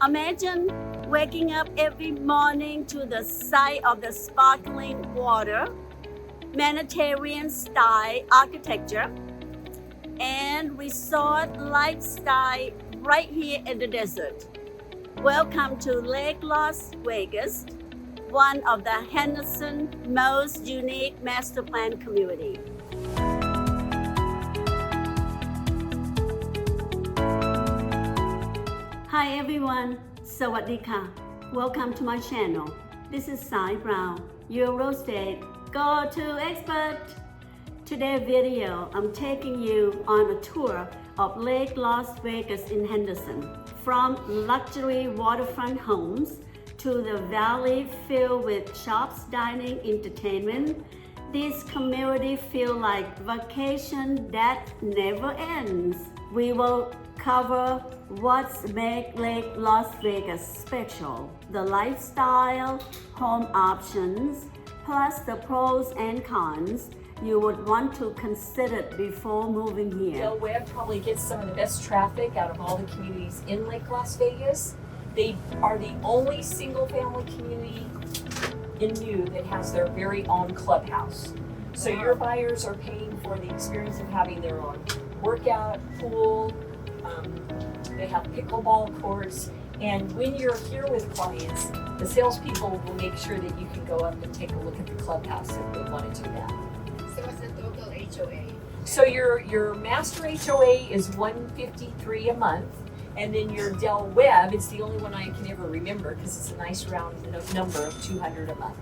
Imagine waking up every morning to the sight of the sparkling water, Mediterranean-style architecture, and resort lifestyle right here in the desert. Welcome to Lake Las Vegas, one of the Henderson most unique master plan community. Hi everyone, Sawadika. Welcome to my channel. This is Sai Brown, your real estate go-to expert. Today's video, I'm taking you on a tour of Lake Las Vegas in Henderson. From luxury waterfront homes to the valley filled with shops, dining, entertainment, this community feels like vacation that never ends. We will cover what's make Lake Las Vegas special, the lifestyle, home options, plus the pros and cons you would want to consider before moving here. Del Webb probably gets some of the best traffic out of all the communities in Lake Las Vegas. They are the only single family community in New that has their very own clubhouse. So your buyers are paying for the experience of having their own workout, pool, they have pickleball courts, and when you're here with clients, the salespeople will make sure that you can go up and take a look at the clubhouse if they want to do that. So what's the total HOA? So your master HOA is $153 a month, and then your Del Webb, it's the only one I can ever remember because it's a nice round number of $200 a month.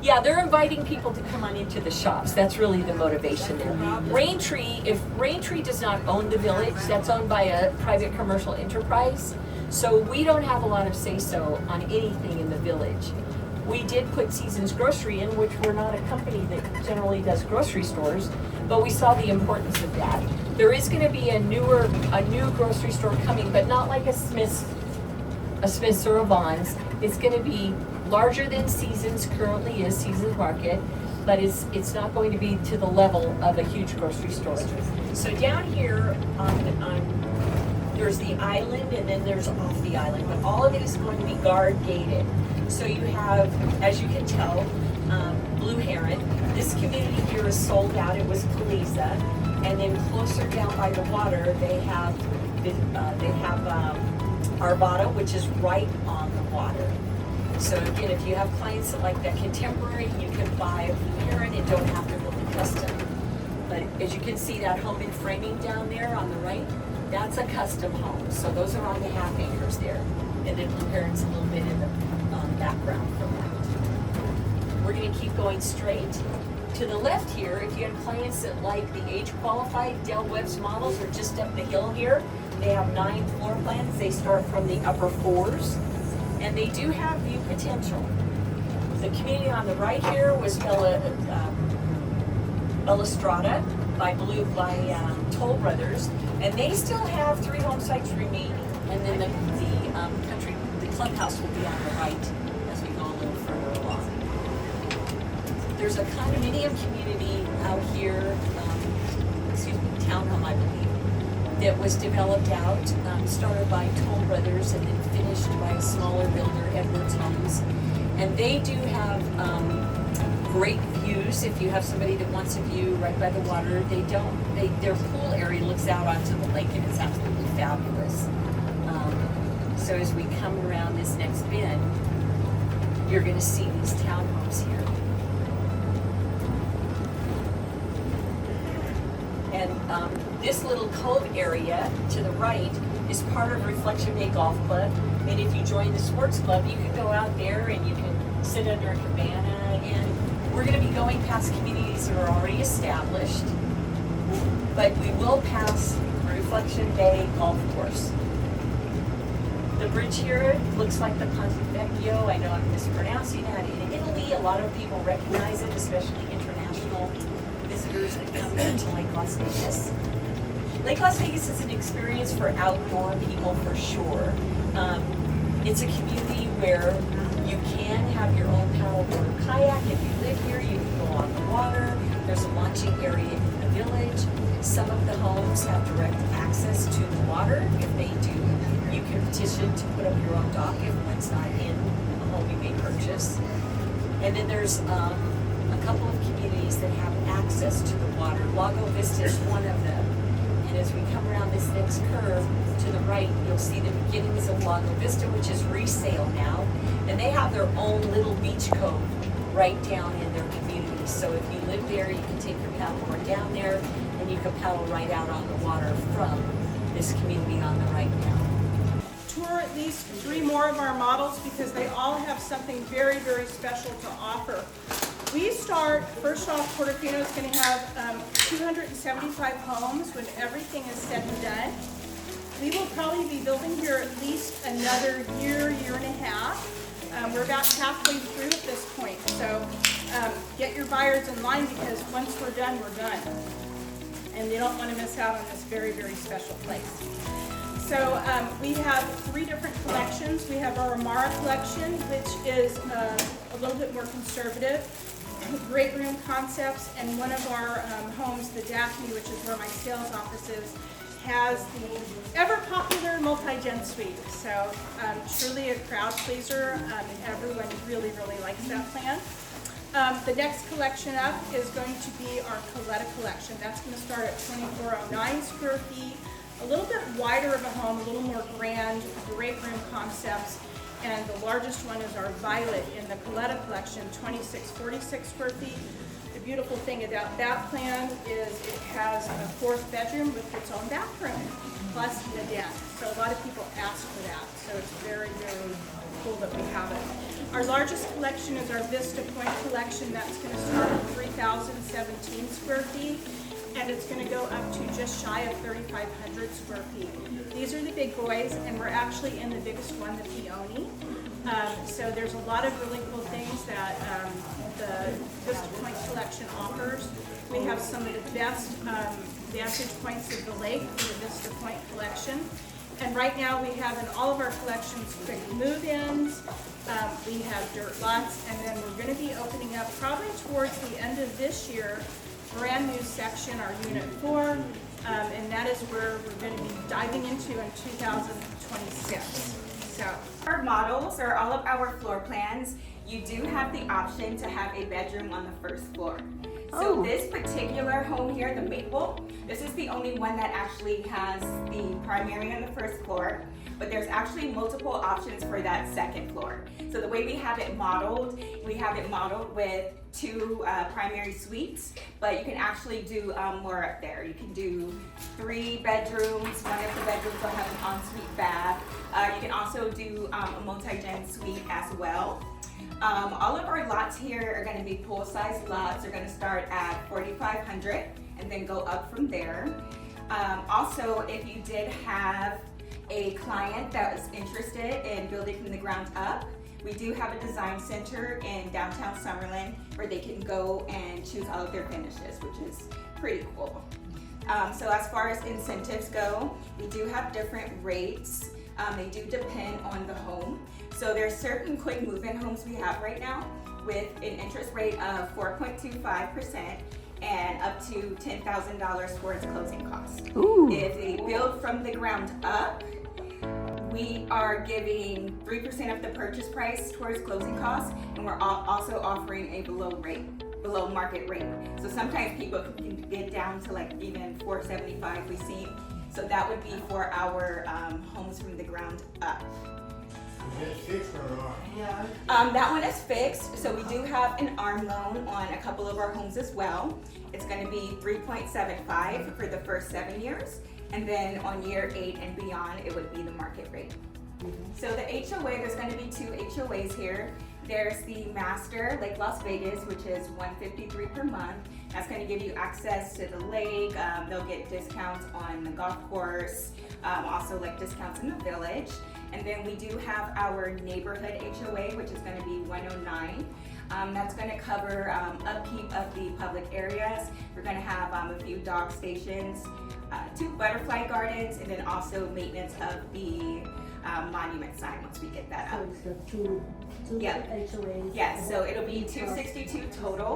Yeah, they're inviting people to come on into the shops. That's really the motivation there. Raintree, if Raintree does not own the village, that's owned by a private commercial enterprise. So we don't have a lot of say-so on anything in the village. We did put Seasons Grocery in, which we're not a company that generally does grocery stores, but we saw the importance of that. There is going to be a new grocery store coming, but not like a Smith's or a Vaughn's. It's going to be larger than Seasons currently is, Seasons Market, but it's not going to be to the level of a huge grocery store. So down here there's the island, and then there's off the island, but all of it is going to be guard gated. So you have, as you can tell, Blue Heron. This community here is sold out. It was Palisa, and then closer down by the water, they have Arvada, which is right on the water. So again, if you have clients that like that contemporary, you can buy a Blue Heron and don't have to build a custom. But as you can see, that home in framing down there on the right, that's a custom home. So those are on the half acres there, and then Blue Heron's a little bit in the background from that. We're going to keep going straight. To the left here, if you have clients that like the age-qualified Del Webb's models, are just up the hill here. They have 9 floor plans. They start from the upper 4s, and they do have view potential. The community on the right here was Illustrata by Toll Brothers, and they still have 3 home sites remaining. And then the clubhouse will be on the right as we go a little further along. There's a condominium community out here, Townhome, I believe, that was developed out, started by Toll Brothers and then finished by a smaller builder, Edwards Homes. And they do have great views. If you have somebody that wants a view right by the water, their pool area looks out onto the lake, and it's absolutely fabulous. So as we come around this next bend, you're going to see these townhomes here. And this little cove area to the right is part of Reflection Bay Golf Club. And if you join the sports club, you can go out there and you can sit under a cabana. And we're going to be going past communities that are already established, but we will pass Reflection Bay Golf Course. The bridge here looks like the Ponte Vecchio. I know I'm mispronouncing that. In Italy, a lot of people recognize it, especially international visitors that come into Lake Las Vegas. Lake Las Vegas is an experience for outdoor people for sure. It's a community where you can have your own paddleboard kayak. If you live here, you can go on the water. There's a launching area in the village. Some of the homes have direct access to the water. If they do, you can petition to put up your own dock if one's not in a home you may purchase. And then there's a couple of communities that have access to the water. Lago Vista is one of them. And as we come around this next curve to the right, you'll see the beginnings of Lago Vista, which is resale now. And they have their own little beach cove right down in their community. So if you live there, you can take your paddleboard down there and you can paddle right out on the water from this community on the right now. Tour at least 3 more of our models because they all have something very, very special to offer. We start, first off, Portofino is going to have 275 homes when everything is said and done. We will probably be building here at least another year, year and a half. We're about halfway through at this point, so get your buyers in line because once we're done, we're done. And they don't want to miss out on this very, very special place. So we have 3 different collections. We have our Amara collection, which is a little bit more conservative. Great room concepts, and one of our homes, the Daphne, which is where my sales office is, has the ever popular multi-gen suite. So truly a crowd pleaser, and everyone really, really likes that plan. The next collection up is going to be our Coletta collection. That's going to start at 2409 square feet, a little bit wider of a home, a little more grand, great room concepts. And the largest one is our Violet in the Coletta collection, 2646 square feet. The beautiful thing about that plan is it has a 4th bedroom with its own bathroom, plus the den. So a lot of people ask for that. So it's very, very cool that we have it. Our largest collection is our Vista Point collection. That's going to start at 3,017 square feet. And it's going to go up to just shy of 3,500 square feet. These are the big boys, and we're actually in the biggest one, the Peony. So there's a lot of really cool things that the Vista Point collection offers. We have some of the best vantage points of the lake for the Vista Point collection. And right now we have in all of our collections quick move-ins, we have dirt lots, and then we're going to be opening up probably towards the end of this year brand new section, our Unit 4, and that is where we're going to be diving into in 2026. So our models are all of our floor plans. You do have the option to have a bedroom on the 1st floor. So this particular home here, the Maple, this is the only one that actually has the primary on the 1st floor, but there's actually multiple options for that 2nd floor. So the way we have it modeled with 2 primary suites, but you can actually do more up there. You can do 3 bedrooms. One of the bedrooms will have an ensuite bath. You can also do a multi-gen suite as well. All of our lots here are going to be pool-sized lots. They're going to start at 4,500 and then go up from there. Also, if you did have a client that was interested in building from the ground up, we do have a design center in downtown Summerlin where they can go and choose all of their finishes, which is pretty cool. So as far as incentives go, we do have different rates. They do depend on the home. So there's certain quick move-in homes we have right now with an interest rate of 4.25% and up to $10,000 towards closing costs. Ooh. If they build from the ground up, we are giving 3% of the purchase price towards closing costs, and we're also offering a below market rate. So sometimes people can get down to like even $475 we see. So that would be for our homes from the ground up. Is it fixed or not? Yeah. That one is fixed. So we do have an ARM loan on a couple of our homes as well. It's going to be 3.75 for the first 7 years. And then on year 8 and beyond, it would be the market rate. So the HOA, there's going to be 2 HOAs here. There's the Master Lake Las Vegas, which is $153 per month. That's going to give you access to the lake. They'll get discounts on the golf course, also like discounts in the village. And then we do have our neighborhood HOA, which is going to be 109. That's going to cover upkeep of the public areas. We're going to have a few dog stations, 2 butterfly gardens, and then also maintenance of the monument sign once we get that So up. it's the two Yep. HOAs. Yes, so it'll be 262 total.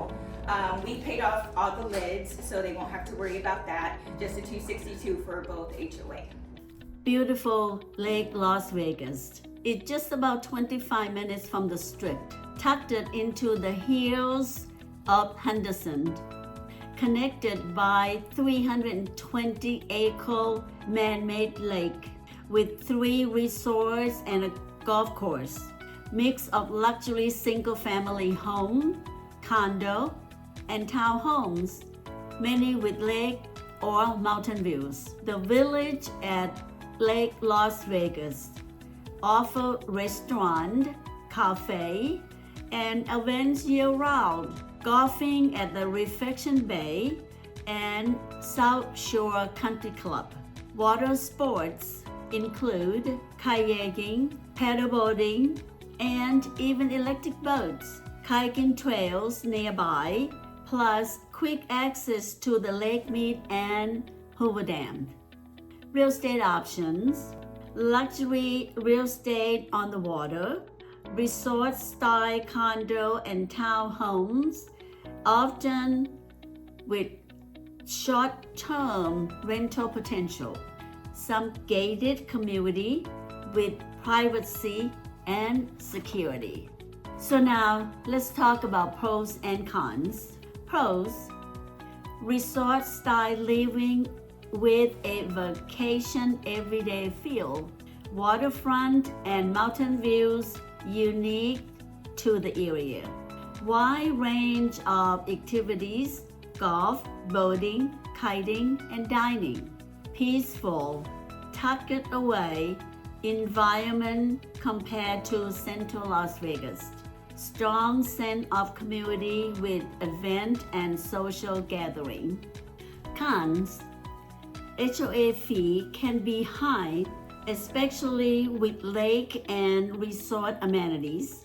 We paid off all the lids, so they won't have to worry about that. Just a 262 for both HOA. Beautiful Lake Las Vegas. It's just about 25 minutes from the strip, tucked into the hills of Henderson, connected by 320-acre man-made lake with 3 resorts and a golf course. Mix of luxury single-family home, condo, and townhomes, many with lake or mountain views. The village at Lake Las Vegas offer restaurant, cafe, and events year-round. Golfing at the Reflection Bay and South Shore Country Club. Water sports include kayaking, paddleboarding, and even electric boats. Kayaking trails nearby, plus quick access to the lake mead and Hoover Dam. Real estate options: luxury real estate on the water, resort-style condo and townhomes, often with short-term rental potential. Some gated community with privacy and security. So now let's talk about pros and cons. Pros: resort-style living with a vacation everyday feel. Waterfront and mountain views unique to the area. Wide range of activities: golf, boating, kiting, and dining. Peaceful, tucked away environment compared to Central Las Vegas. Strong sense of community with event and social gathering. Cons: HOA fee can be high, especially with lake and resort amenities.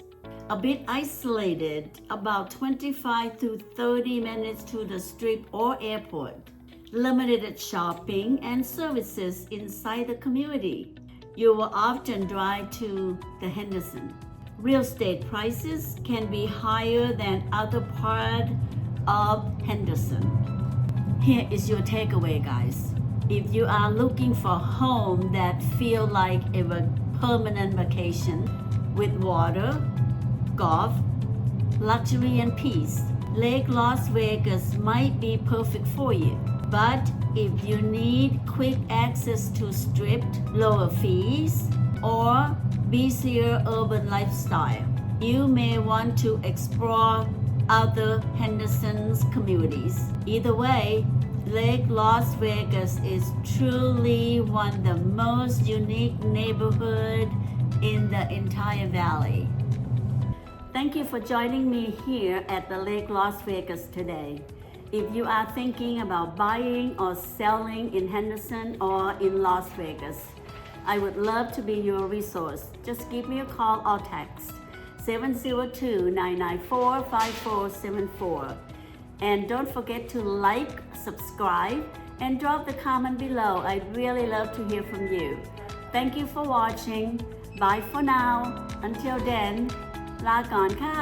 A bit isolated, about 25 to 30 minutes to the strip or airport. Limited shopping and services inside the community. You will often drive to the Henderson. Real estate prices can be higher than other part of Henderson. Here is your takeaway, guys. If you are looking for a home that feel like a permanent vacation with water, golf, luxury, and peace, Lake Las Vegas might be perfect for you. But if you need quick access to strip, lower fees, or busier urban lifestyle, you may want to explore other Henderson's communities. Either way, Lake Las Vegas is truly one of the most unique neighborhoods in the entire valley. Thank you for joining me here at the Lake Las Vegas today. If you are thinking about buying or selling in Henderson or in Las Vegas, I would love to be your resource. Just give me a call or text 702-994-5474. And don't forget to like, subscribe, and drop the comment below. I'd really love to hear from you. Thank you for watching. Bye for now. Until then, ลาก่อนค่ะ